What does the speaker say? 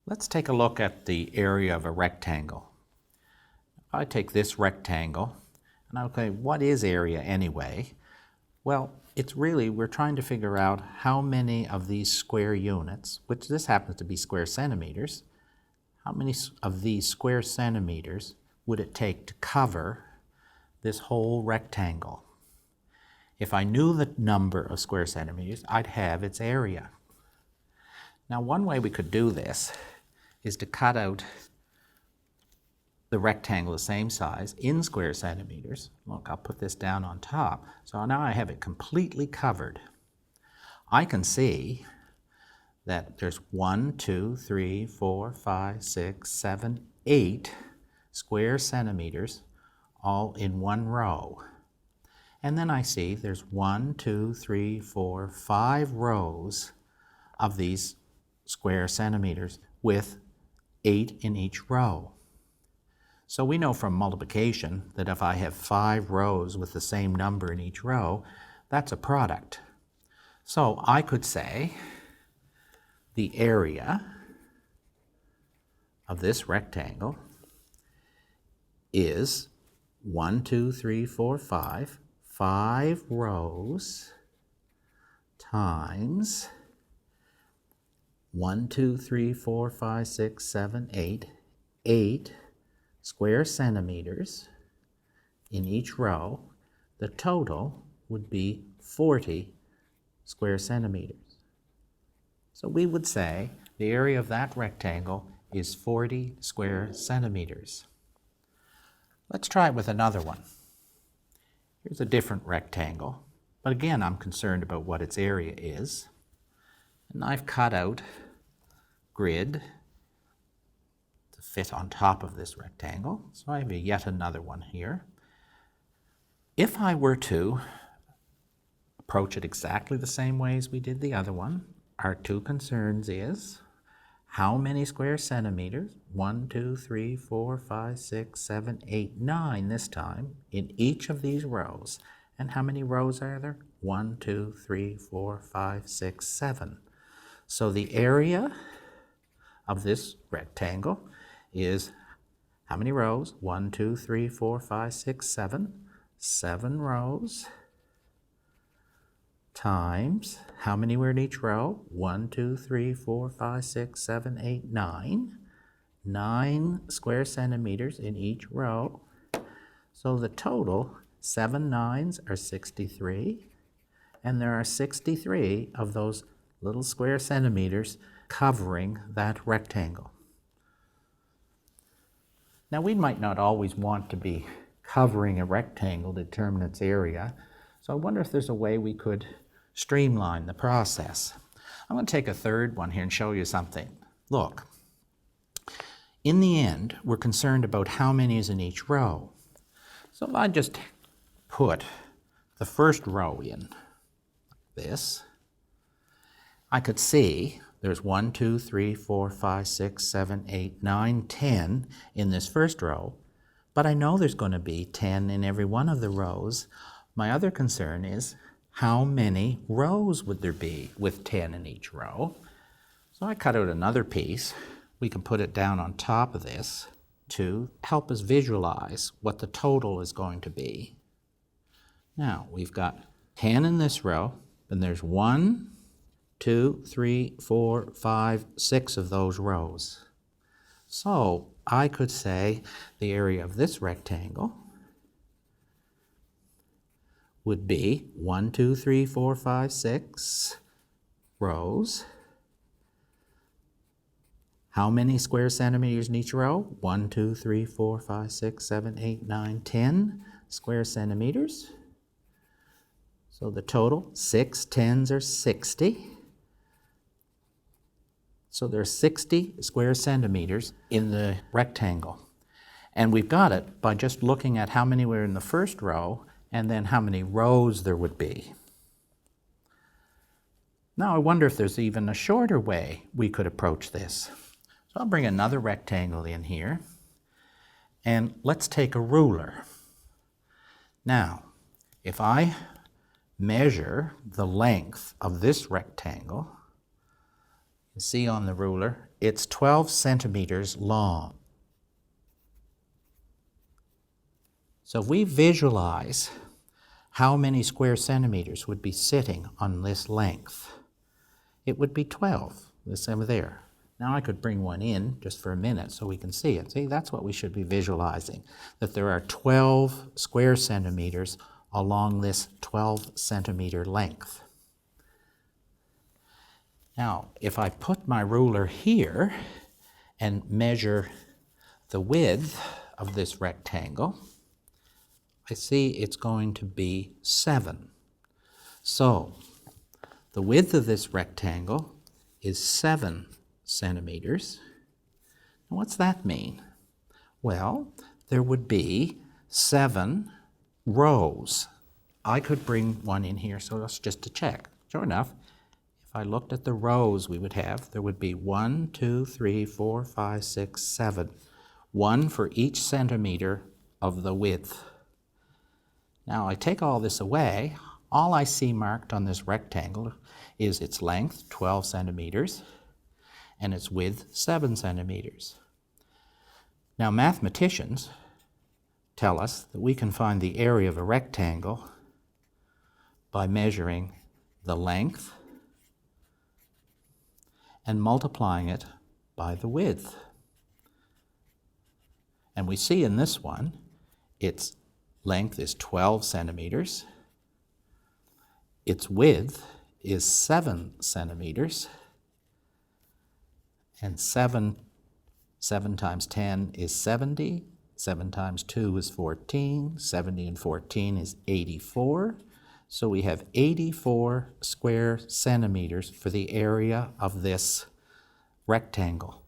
Let's take a look at the area of a rectangle. If I take this rectangle, and okay, what is area anyway? Well, it's really, we're trying to figure out how many of these square units, which this happens to be square centimeters, how many of these square centimeters would it take to cover this whole rectangle? If I knew the number of square centimeters, I'd have its area. Now, one way we could do this is to cut out the rectangle the same size in square centimeters. Look, I'll put this down on top. So now I have it completely covered. I can see that there's 1, 2, 3, 4, 5, 6, 7, 8 square centimeters all in one row. And then I see there's 1, 2, 3, 4, 5 rows of these square centimeters with 8 in each row. So we know from multiplication that if I have 5 rows with the same number in each row, that's a product. So I could say the area of this rectangle is 1, 2, 3, 4, 5 rows times 1, 2, 3, 4, 5, 6, 7, 8 square centimeters in each row. The total would be 40 square centimeters. So we would say the area of that rectangle is 40 square centimeters. Let's try it with another one. Here's a different rectangle, but again, I'm concerned about what its area is. And I've cut out grid to fit on top of this rectangle. So I have yet another one here. If I were to approach it exactly the same way as we did the other one, our two concerns is how many square centimeters, 1, 2, 3, 4, 5, 6, 7, 8, 9 this time, in each of these rows. And how many rows are there? 1, 2, 3, 4, 5, 6, 7. So the area of this rectangle is how many rows? 1, 2, 3, 4, 5, 6, 7. 7 rows times how many were in each row? 1, 2, 3, 4, 5, 6, 7, 8, 9. 9 square centimeters in each row. So the total, 7 9s are 63. And there are 63 of those little square centimeters covering that rectangle. Now we might not always want to be covering a rectangle to determine its area, so I wonder if there's a way we could streamline the process. I'm going to take a third one here and show you something. Look, in the end, we're concerned about how many is in each row. So if I just put the first row in, like this, I could see there's 1, 2, 3, 4, 5, 6, 7, 8, 9, 10 in this first row, but I know there's going to be 10 in every one of the rows. My other concern is how many rows would there be with 10 in each row? So I cut out another piece. We can put it down on top of this to help us visualize what the total is going to be. Now, we've got 10 in this row, and there's 1, 2, 3, 4, 5, 6 of those rows. So I could say the area of this rectangle would be 1, 2, 3, 4, 5, 6 rows. How many square centimeters in each row? 1, 2, 3, 4, 5, 6, 7, 8, 9, 10 square centimeters. So the total, 6 10s are 60. So there's 60 square centimeters in the rectangle. And we've got it by just looking at how many were in the first row and then how many rows there would be. Now I wonder if there's even a shorter way we could approach this. So I'll bring another rectangle in here, and let's take a ruler. Now, if I measure the length of this rectangle, See on the ruler, it's 12 centimeters long. So if we visualize how many square centimeters would be sitting on this length, it would be 12, the same there. Now I could bring one in just for a minute so we can see it. See, that's what we should be visualizing, that there are 12 square centimeters along this 12 centimeter length. Now, if I put my ruler here and measure the width of this rectangle, I see it's going to be 7. So, the width of this rectangle is 7 centimeters. Now, what's that mean? Well, there would be 7 rows. I could bring one in here so that's just to check. Sure enough, if I looked at the rows we would have, there would be 1, 2, 3, 4, 5, 6, 7. 1 for each centimeter of the width. Now I take all this away, all I see marked on this rectangle is its length, 12 centimeters, and its width, 7 centimeters. Now mathematicians tell us that we can find the area of a rectangle by measuring the length and multiplying it by the width. And we see in this one, its length is 12 centimeters, its width is 7 centimeters, and 7 times 10 is 70, 7 times 2 is 14, 70 and 14 is 84. So we have 84 square centimeters for the area of this rectangle.